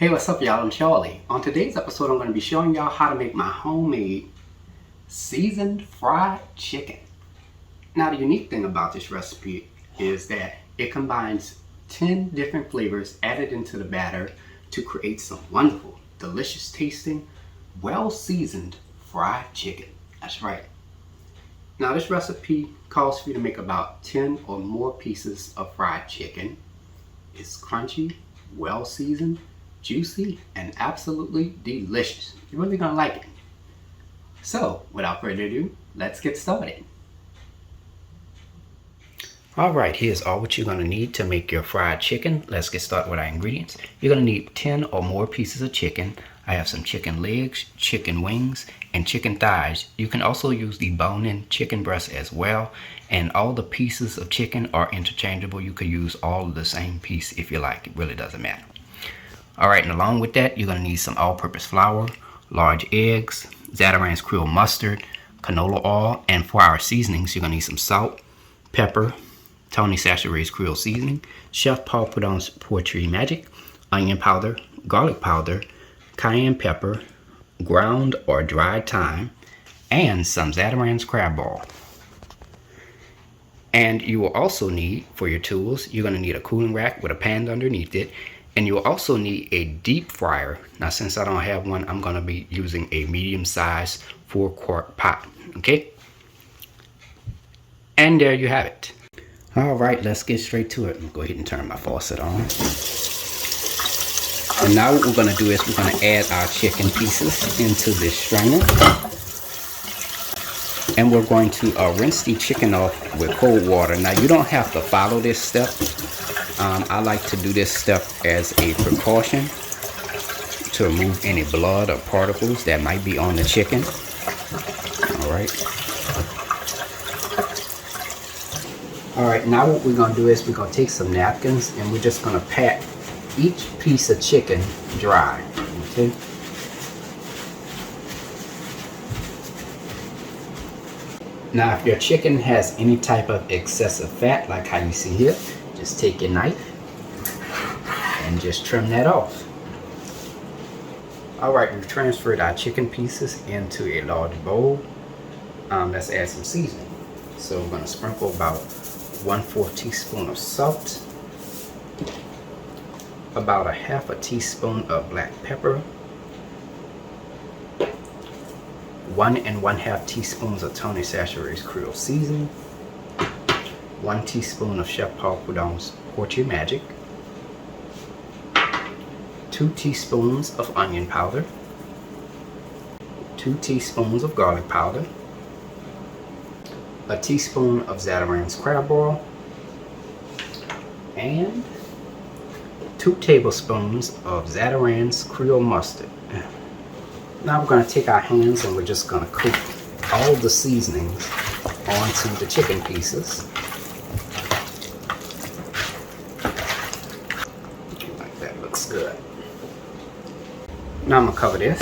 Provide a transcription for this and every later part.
Hey, what's up y'all? I'm Charlie. On today's episode, I'm going to be showing y'all how to make my homemade seasoned fried chicken. Now, the unique thing about this recipe is that it combines 10 different flavors added into the batter to create some wonderful, delicious tasting, well-seasoned fried chicken. That's right. Now, this recipe calls for you to make about 10 or more pieces of fried chicken. It's crunchy, well-seasoned, juicy, and absolutely delicious. You're really gonna like it. So, without further ado, let's get started. Alright, here's all what you're gonna need to make your fried chicken. Let's get started with our ingredients. You're gonna need 10 or more pieces of chicken. I have some chicken legs, chicken wings, and chicken thighs. You can also use the bone-in chicken breast as well. And all the pieces of chicken are interchangeable. You could use all of the same piece if you like. It really doesn't matter. Alright, and along with that, you're going to need some all-purpose flour, large eggs, Zatarain's Creole mustard, canola oil, and for our seasonings, you're going to need some salt, pepper, Tony Chachere's Creole seasoning, Chef Paul Prudhomme's Poetry Magic, onion powder, garlic powder, cayenne pepper, ground or dried thyme, and some Zatarain's crab oil. And you will also need, for your tools, you're going to need a cooling rack with a pan underneath it. And you'll also need a deep fryer. Now, since I don't have one, I'm going to be using a medium-sized 4-quart pot. Okay? And there you have it. All right, let's get straight to it. I'm going to go ahead and turn my faucet on. And now what we're going to do is we're going to add our chicken pieces into this strainer. And we're going to rinse the chicken off with cold water. Now, you don't have to follow this step. I like to do this step as a precaution to remove any blood or particles that might be on the chicken. Alright, now what we're going to do is we're going to take some napkins and we're just going to pat each piece of chicken dry. Okay? Now, if your chicken has any type of excessive fat, like how you see here, just take your knife and just trim that off. Alright, we've transferred our chicken pieces into a large bowl. Let's add some seasoning. So we're going to sprinkle about 1/4 teaspoon of salt, about 1/2 teaspoon of black pepper, 1 1/2 teaspoons of Tony Chachere's Creole seasoning, 1 teaspoon of Chef Paul Prudhomme's Poetry Magic, 2 teaspoons of onion powder, 2 teaspoons of garlic powder, a teaspoon of Zatarain's crab oil, and 2 tablespoons of Zatarain's Creole mustard. Now we're going to take our hands and we're just going to coat all the seasonings onto the chicken pieces. Like that looks good. Now I'm going to cover this.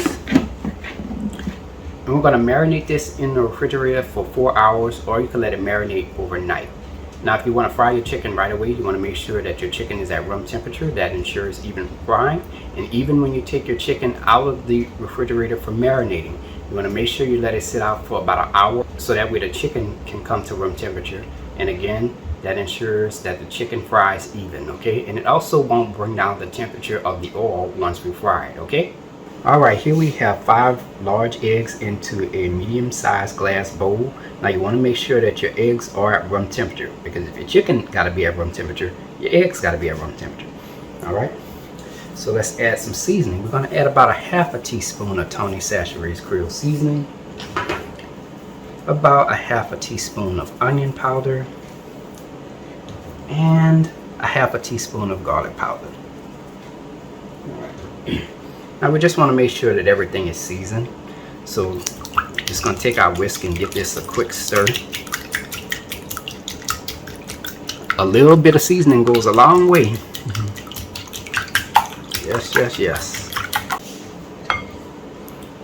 And we're going to marinate this in the refrigerator for 4 hours, or you can let it marinate overnight. Now, if you want to fry your chicken right away, you want to make sure that your chicken is at room temperature. That ensures even frying. And even when you take your chicken out of the refrigerator for marinating, you want to make sure you let it sit out for about an hour, so that way the chicken can come to room temperature. And again, that ensures that the chicken fries even, okay? And it also won't bring down the temperature of the oil once we fry it, okay? Alright, here we have 5 large eggs into a medium-sized glass bowl. Now you want to make sure that your eggs are at room temperature, because if your chicken got to be at room temperature, your eggs got to be at room temperature. Alright, so let's add some seasoning. We're going to add about 1/2 teaspoon of Tony Chachere's Creole seasoning, about 1/2 teaspoon of onion powder, and 1/2 teaspoon of garlic powder. Alright. Now we just want to make sure that everything is seasoned. So just going to take our whisk and give this a quick stir. A little bit of seasoning goes a long way. Yes, yes, yes.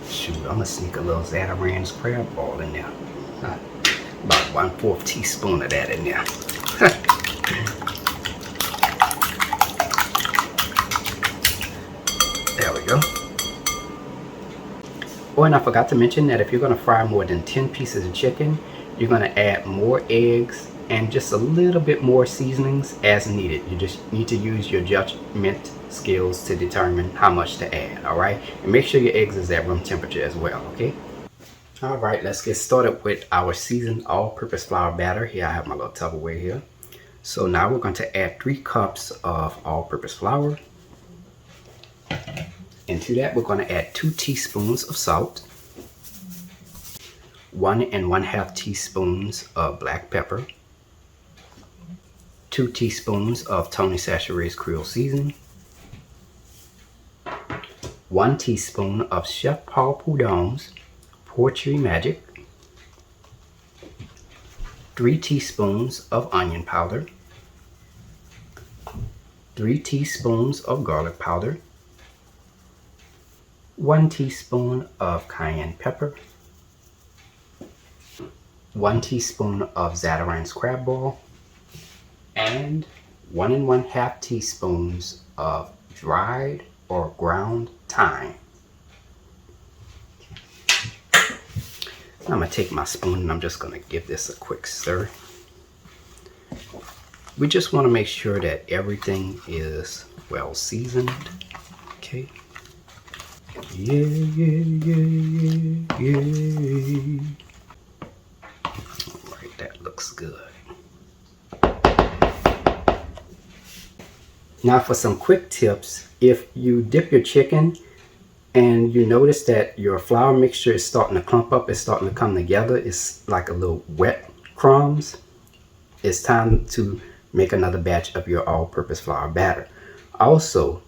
Shoot, I'm going to sneak a little Zatarain's crab oil in there. About 1/4 teaspoon of that in there. we go. Oh, and I forgot to mention that if you're going to fry more than 10 pieces of chicken, you're going to add more eggs and just a little bit more seasonings as needed. You just need to use your judgment skills to determine how much to add, all right? And make sure your eggs is at room temperature as well, okay? All right, let's get started with our seasoned all-purpose flour batter. Here I have my little Tupperware here. So now we're going to add 3 cups of all-purpose flour. And to that, we're going to add 2 teaspoons of salt, 1 1/2 teaspoons of black pepper, 2 teaspoons of Tony Chachere's Creole seasoning, 1 teaspoon of Chef Paul Prudhomme's Poetry Magic, 3 teaspoons of onion powder, 3 teaspoons of garlic powder, 1 teaspoon of cayenne pepper, 1 teaspoon of Zatarain's crab ball, and 1 1/2 teaspoons of dried or ground thyme. I'm going to take my spoon and I'm just going to give this a quick stir. We just want to make sure that everything is well seasoned. Okay. Yeah. Alright, that looks good. Now for some quick tips, if you dip your chicken and you notice that your flour mixture is starting to clump up, it's starting to come together, it's like a little wet crumbs, it's time to make another batch of your all-purpose flour batter. Also,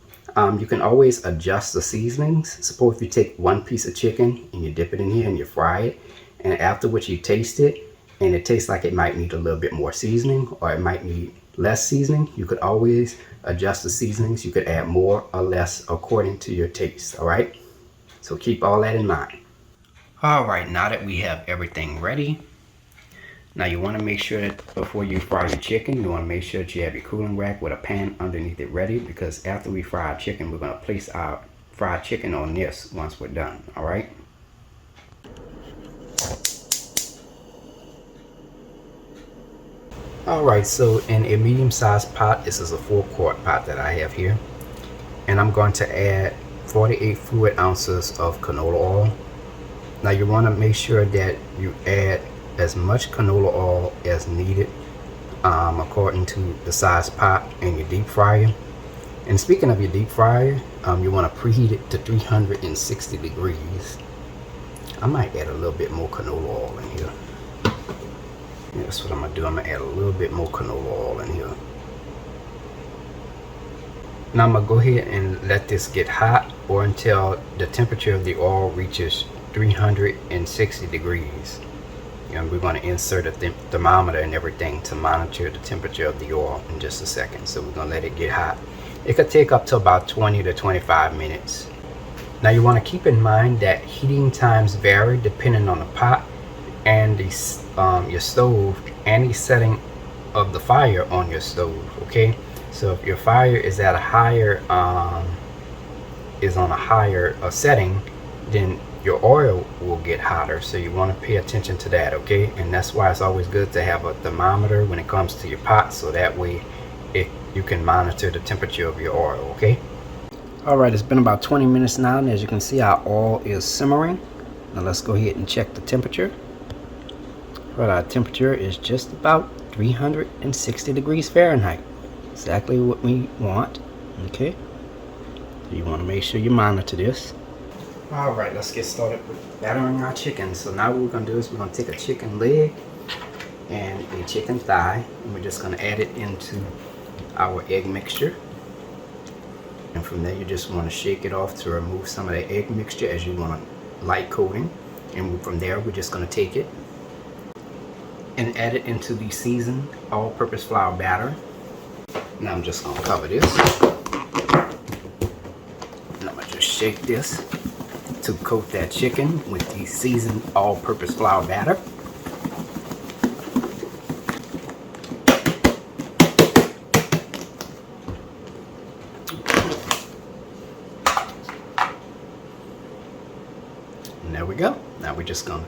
you can always adjust the seasonings. Suppose if you take 1 piece of chicken and you dip it in here and you fry it, and afterwards you taste it and it tastes like it might need a little bit more seasoning or it might need less seasoning, you could always adjust the seasonings. You could add more or less according to your taste, all right? So keep all that in mind. All right, now that we have everything ready, now you want to make sure that before you fry your chicken, you want to make sure that you have your cooling rack with a pan underneath it ready, because after we fry our chicken, we're going to place our fried chicken on this once we're done, all right? Alright, so in a medium-sized pot, this is a 4-quart pot that I have here, and I'm going to add 48 fluid ounces of canola oil. Now you want to make sure that you add as much canola oil as needed according to the size pot in your deep fryer. And speaking of your deep fryer, you want to preheat it to 360 degrees. I might add a little bit more canola oil in here. That's what I'm going to do. I'm going to add a little bit more canola oil in here. Now I'm going to go ahead and let this get hot or until the temperature of the oil reaches 360 degrees. And we're going to insert a thermometer and everything to monitor the temperature of the oil in just a second. So we're going to let it get hot. It could take up to about 20 to 25 minutes. Now you want to keep in mind that heating times vary depending on the pot and your stove and the setting of the fire on your stove. Okay, so if your fire is at a higher setting, then your oil will get hotter, so you want to pay attention to that. Okay, and that's why it's always good to have a thermometer when it comes to your pot, so that way you can monitor the temperature of your oil. Okay. All right, it's been about 20 minutes now, and as you can see, our oil is simmering. Now let's go ahead and check the temperature. Well, our temperature is just about 360 degrees Fahrenheit. Exactly what we want. Okay. So you want to make sure you monitor this. Alright, let's get started with battering our chicken. So now what we're going to do is we're going to take a chicken leg and a chicken thigh, and we're just going to add it into our egg mixture. And from there you just want to shake it off to remove some of the egg mixture as you want a light coating. And from there we're just going to take it and add it into the seasoned all-purpose flour batter. Now I'm just going to cover this. And I'm going to just shake this to coat that chicken with the seasoned all-purpose flour batter. And there we go. Now we're just gonna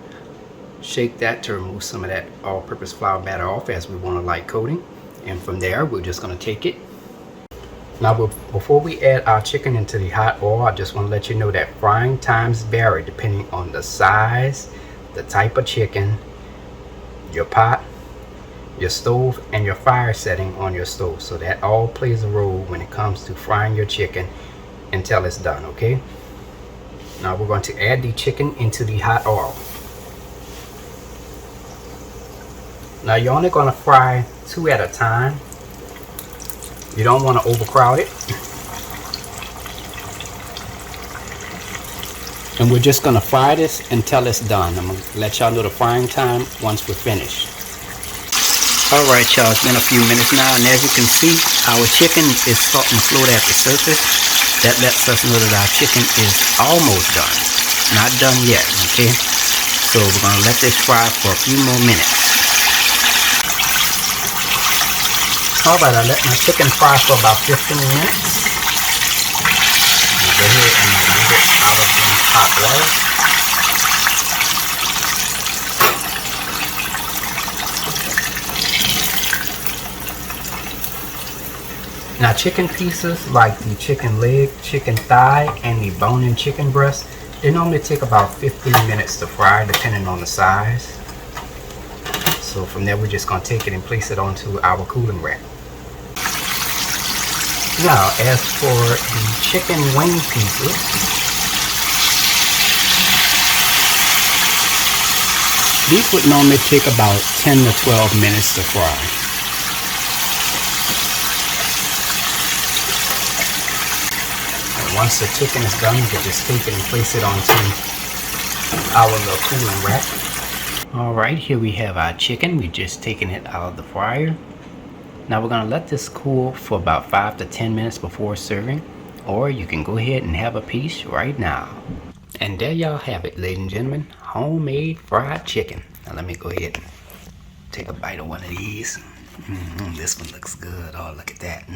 shake that to remove some of that all-purpose flour batter off, as we want a light coating. And from there, we're just gonna take it. Now before we add our chicken into the hot oil, I just want to let you know that frying times vary depending on the size, the type of chicken, your pot, your stove, and your fire setting on your stove. So that all plays a role when it comes to frying your chicken until it's done, okay? Now we're going to add the chicken into the hot oil. Now you're only going to fry 2 at a time. You don't want to overcrowd it. And we're just going to fry this until it's done. I'm going to let y'all know the frying time once we're finished. Alright y'all, it's been a few minutes now, and as you can see, our chicken is starting to float at the surface. That lets us know that our chicken is almost done. Not done yet, okay? So we're going to let this fry for a few more minutes. Alright, I let my chicken fry for about 15 minutes. Go ahead and remove it out of the hot oil. Now chicken pieces like the chicken leg, chicken thigh, and the bone-in chicken breast, they normally take about 15 minutes to fry depending on the size. So from there we're just going to take it and place it onto our cooling rack. Now as for the chicken wing pieces, these would normally take about 10 to 12 minutes to fry. Once the chicken is done, you can just take it and place it onto our little cooling rack. Alright, here we have our chicken. We've just taken it out of the fryer. Now we're going to let this cool for about 5 to 10 minutes before serving. Or you can go ahead and have a piece right now. And there y'all have it, ladies and gentlemen. Homemade fried chicken. Now let me go ahead and take a bite of one of these. This one looks good. Oh, look at that.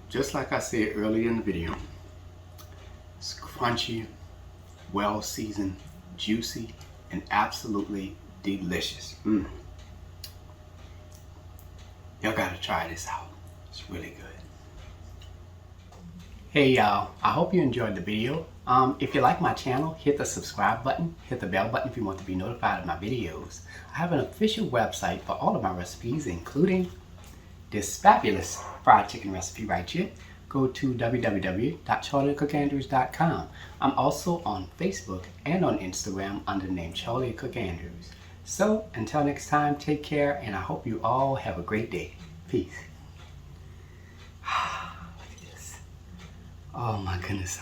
Just like I said earlier in the video, it's crunchy, well seasoned, juicy, and absolutely delicious. Y'all gotta try this out. It's really good. Hey y'all, I hope you enjoyed the video. If you like my channel, hit the subscribe button, hit the bell button if you want to be notified of my videos. I have an official website for all of my recipes, including this fabulous fried chicken recipe right here. Go to www.charliethecookandrews.com. I'm also on Facebook and on Instagram under the name Charlie Cook Andrews. So until next time, take care, and I hope you all have a great day. Peace. Look at this. Oh my goodness,